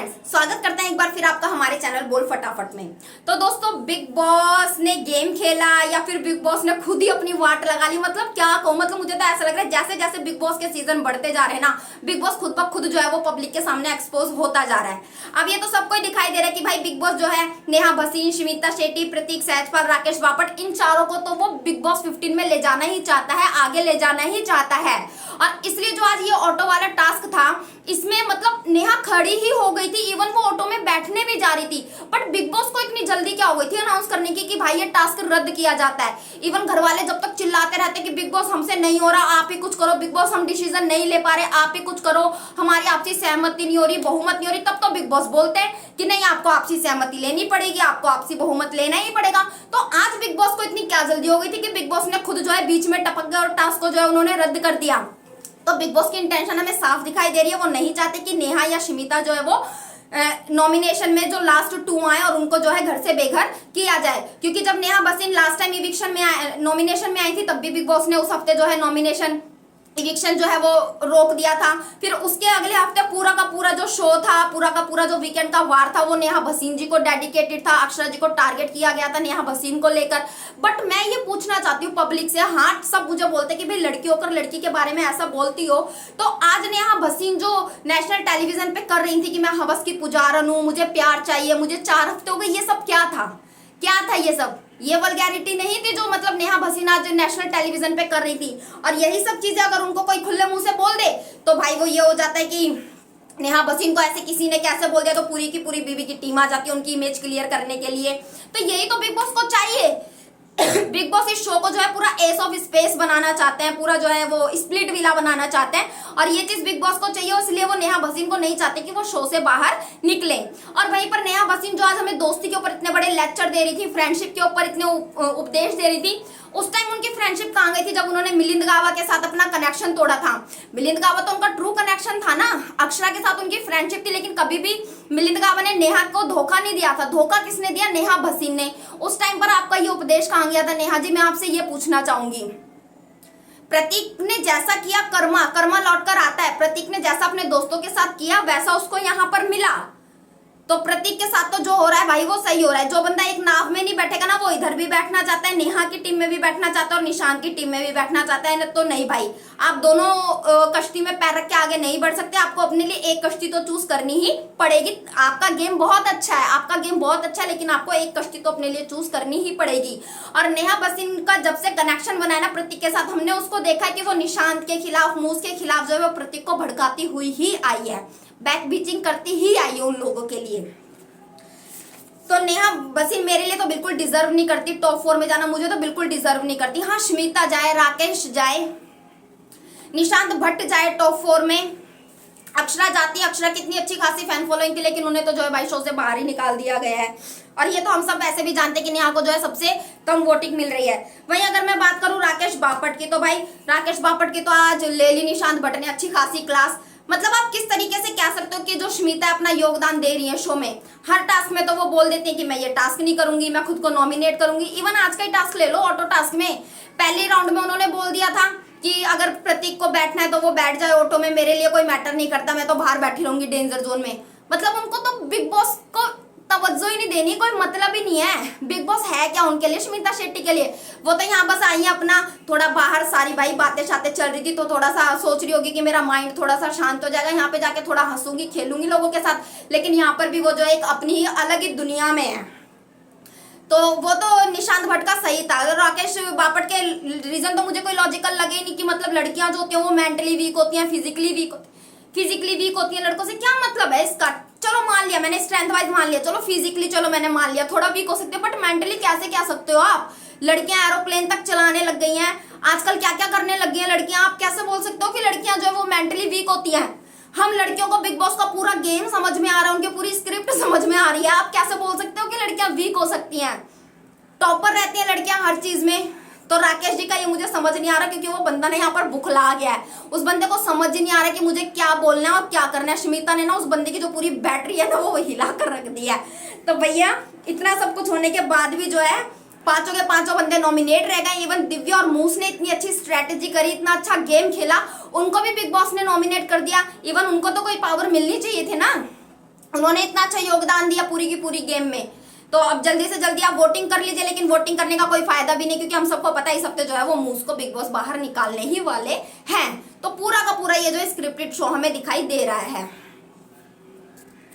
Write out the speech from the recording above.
Friends, स्वागत करते हैं एक बार फिर आपका हमारे चैनल बोल फटाफट में। तो दोस्तों, बिग बॉस ने गेम खेला या फिर बिग बॉस ने खुद ही अपनी वाट लगा ली, मतलब क्या कहूं, मतलब मुझे तो ऐसा लग रहा है जैसे जैसे बिग बॉस के सीजन बढ़ते जा रहे हैं ना, बिग बॉस खुद ब खुद जो है वो पब्लिक के सामने एक्सपोज होता जा रहा है। अब ये तो सबको ही दिखाई दे रहा है कि भाई बिग बॉस जो है नेहा भसीन, स्मिता शेट्टी, प्रतीक सहजपाल, राकेश बापट, इन चारों को तो वो बिग बॉस 15 में ले जाना ही चाहता है, आगे ले जाना ही चाहता है। और इसलिए जो आज ये ऑटो वाला टास्क था, इसमें मतलब नेहा खड़ी ही हो गई थी, इवन वो ऑटो में बैठने भी जा रही थी, बट बिग बॉस को इतनी जल्दी क्या हो गई थी अनाउंस करने की कि भाई ये टास्क रद्द किया जाता है। इवन घर वाले जब तक चिल्लाते रहते कि बिग बॉस हमसे नहीं हो रहा, आप ही कुछ करो, बिग बॉस हम डिसीजन नहीं ले पा रहे, आप ही कुछ करो, हमारी आपसी सहमति नहीं हो रही, बहुमत नहीं हो रही, तब तो बिग बॉस बोलते हैं कि नहीं, आपको आपसी सहमति लेनी पड़ेगी, आपको आपसी बहुमत लेना ही पड़ेगा। तो आज बिग बॉस को इतनी क्या जल्दी हो गई थी कि बिग बॉस ने खुद जो है बीच में टपक गया और टास्क को जो है उन्होंने रद्द कर दिया। तो बिग बॉस की इंटेंशन हमें साफ दिखाई दे रही है, वो नहीं चाहते कि नेहा या स्मिता जो है वो नॉमिनेशन में जो लास्ट 2 आए और उनको जो है घर से बेघर किया जाए। क्योंकि जब Neha Bhasin last time eviction में नॉमिनेशन में आई थी, तब भी बिग बॉस ने उस हफ्ते जो है नॉमिनेशन इविक्शन जो है वो रोक दिया था। फिर उसके अगले हफ्ते पूरा का पूरा जो शो था, पूरा का पूरा जो वीकेंड का वार था, वो नेहा भसीन जी को डेडिकेटेड था, अक्षरा जी को टारगेट किया गया था नेहा भसीन को लेकर। बट मैं ये पूछना चाहती हूँ पब्लिक से, हाँ सब मुझे बोलते हैं कि भाई लड़की होकर लड़की के बारे में ऐसा बोलती हो, तो आज नेहा भसीन जो नेशनल टेलीविजन पे कर रही थी कि मैं हवस की पुजारन हूँ, मुझे प्यार चाहिए, मुझे 4 हफ्ते हो गए, ये सब क्या था? क्या था ये सब? ये वल्गैरिटी नहीं थी जो मतलब नेहा भसीन आज नेशनल टेलीविजन पे कर रही थी। और यही सब चीजें अगर उनको कोई खुले मुंह से बोल दे तो भाई वो ये हो जाता है कि नेहा भसीन को ऐसे किसी ने कैसे बोल दिया, तो पूरी की पूरी बीबी की टीम आ जाती है उनकी इमेज क्लियर करने के लिए। तो यही तो बिग बॉस को चाहिए। बिग बॉस इस शो को जो है पूरा एस ऑफ स्पेस बनाना चाहते हैं, पूरा जो है वो स्प्लिट विला बनाना चाहते हैं, और ये चीज बिग बॉस को चाहिए, इसलिए वो नेहा भसीन को नहीं चाहते कि वो शो से बाहर निकले। और वहीं पर नेहा भसीन जो आज हमें दोस्ती के ऊपर इतने बड़े लेक्चर दे रही थी, फ्रेंडशिप के ऊपर इतने उपदेश दे रही थी, उस टाइम उनकी फ्रेंडशिप कहाँ गई थी जब उन्होंने मिलिंद गावा के साथ अपना कनेक्शन तोड़ा था? मिलिंद गावा तो उनका ट्रू कनेक्शन था ना, अक्षरा के साथ उनकी फ्रेंडशिप थी, लेकिन कभी भी मिलिंद गावा ने नेहा को धोखा नहीं दिया था। धोखा किसने दिया? नेहा भसीन ने। उस टाइम पर आपका ये उपदेश कहाँ गया था? नेहा जी, मैं आपसे ये पूछना चाहूंगी, प्रतीक ने जैसा किया कर्मा लौट कर आता है। प्रतीक ने जैसा अपने दोस्तों के साथ किया वैसा उसको यहाँ पर मिला। तो प्रतीक के साथ तो जो हो रहा है भाई वो सही हो रहा है। जो बंदा एक नाव में नहीं बैठेगा ना, वो इधर भी बैठना चाहता है, नेहा की टीम में भी बैठना चाहता है और निशांत की टीम में भी बैठना चाहता है। तो नहीं भाई, आप दोनों कश्ती में पैर रख के आगे नहीं बढ़ सकते, आपको अपने लिए एक कश्ती तो चूज करनी ही पड़ेगी। आपका गेम बहुत अच्छा है, आपका गेम बहुत अच्छा है, लेकिन आपको एक कश्ती तो अपने लिए चूज करनी ही पड़ेगी। और नेहा भसीन का जब से कनेक्शन बनाया ना प्रतीक के साथ, हमने उसको देखा है कि वो निशांत के खिलाफ, मूस के खिलाफ जो है वो प्रतीक को भड़काती हुई ही आई है, बैक बीचिंग करती ही आई है उन लोगों के लिए। तो नेहा भसीन मेरे लिए तो बिल्कुल डिजर्व नहीं करती टॉप 4 में जाना, मुझे तो बिल्कुल डिजर्व नहीं करती। हाँ, स्मिता जाए, राकेश जाए, निशांत भट्ट जाए टॉप 4 में, अक्षरा जाती, अक्षरा कितनी अच्छी खासी फैन फॉलोइंग थी, लेकिन उन्हें तो जो है भाई शो से बाहर ही निकाल दिया गया है। और ये तो हम सब वैसे भी जानते हैं कि नेहा को जो है सबसे कम वोटिंग मिल रही है। वहीं अगर मैं बात करूं राकेश बापट की, तो भाई राकेश बापट की तो आज ले ली निशांत भट्ट ने अच्छी खासी क्लास। मतलब आप किस तरीके से कह सकते हो कि जो स्मिता अपना योगदान दे रही है शो में, हर टास्क में तो वो बोल देती है कि मैं ये टास्क नहीं करूंगी, मैं खुद को नॉमिनेट करूंगी। इवन आज का ही टास्क ले लो, ऑटो टास्क में पहले राउंड में उन्होंने बोल दिया था कि अगर प्रतीक को बैठना है तो वो बैठ जाए ऑटो में, मेरे लिए कोई मैटर नहीं करता, मैं तो बाहर बैठी रहूंगी डेंजर जोन में। मतलब उनको तो बिग बॉस को तवज्जो ही नहीं देनी, कोई मतलब ही नहीं है। बिग बॉस है क्या उनके लिए, स्मिता शेट्टी के लिए? वो तो यहाँ बस आई है अपना थोड़ा बाहर, सारी भाई बातें शातें चल रही थी तो थोड़ा सा सोच रही होगी कि मेरा माइंड थोड़ा सा शांत हो जाएगा, यहाँ पे जाके थोड़ा हंसूंगी, खेलूंगी लोगों के साथ। लेकिन यहाँ पर भी वो जो एक अपनी ही अलग ही दुनिया में है। तो वो तो निशांत भट्ट का सही था। राकेश बापट के रीजन तो मुझे कोई लॉजिकल लगे नहीं कि मतलब लड़कियां जो होती हैं वो मेंटली वीक होती हैं, फिजिकली वीक होती है। लड़कों से क्या मतलब है इसका? चलो मान लिया मैंने, स्ट्रेंथ वाइज मान लिया, चलो फिजिकली चलो मैंने मान लिया थोड़ा वीक हो सकते हो, बट मेंटली कैसे क्या सकते हो आप? लड़कियां एरोप्लेन तक चलाने लग गई हैं आजकल, क्या क्या करने लग गई हैं लड़कियां। आप कैसे बोल सकते हो कि लड़कियां जो है वो मेंटली वीक होती हैं? हम लड़कियों को बिग बॉस का पूरा गेम समझ में आ रहा है, उनकी पूरी स्क्रिप्ट समझ में आ रही है, आप कैसे बोल सकते हो कि लड़कियां वीक हो सकती हैं? टॉपर रहती है लड़कियां हर चीज में। तो राकेश जी का ये मुझे समझ नहीं आ रहा, क्योंकि वो बंदा ना यहाँ पर बुखला गया है, उस बंदे को समझ ही नहीं आ रहा कि मुझे क्या बोलना है और क्या करना है। स्मिता ने ना उस बंदे की जो पूरी बैटरी है ना वो हिला कर रख दिया है। तो भैया इतना सब कुछ होने के बाद भी जो है 5 के 5 बंदे नॉमिनेट रह गए। इवन दिव्या और मूस ने इतनी अच्छी स्ट्रेटेजी करी, इतना अच्छा गेम खेला, उनको भी बिग बॉस ने नॉमिनेट कर दिया। इवन उनको तो कोई पावर मिलनी चाहिए थी ना, उन्होंने इतना अच्छा योगदान दिया पूरी की पूरी गेम में। तो अब जल्दी से जल्दी आप वोटिंग कर लीजिए, लेकिन वोटिंग करने का कोई फायदा भी नहीं, क्योंकि हम सबको पता है इस हफ्ते जो है वो मूस को बिग बॉस बाहर निकालने ही वाले हैं। तो पूरा का पूरा ये जो स्क्रिप्टेड शो हमें दिखाई दे रहा है।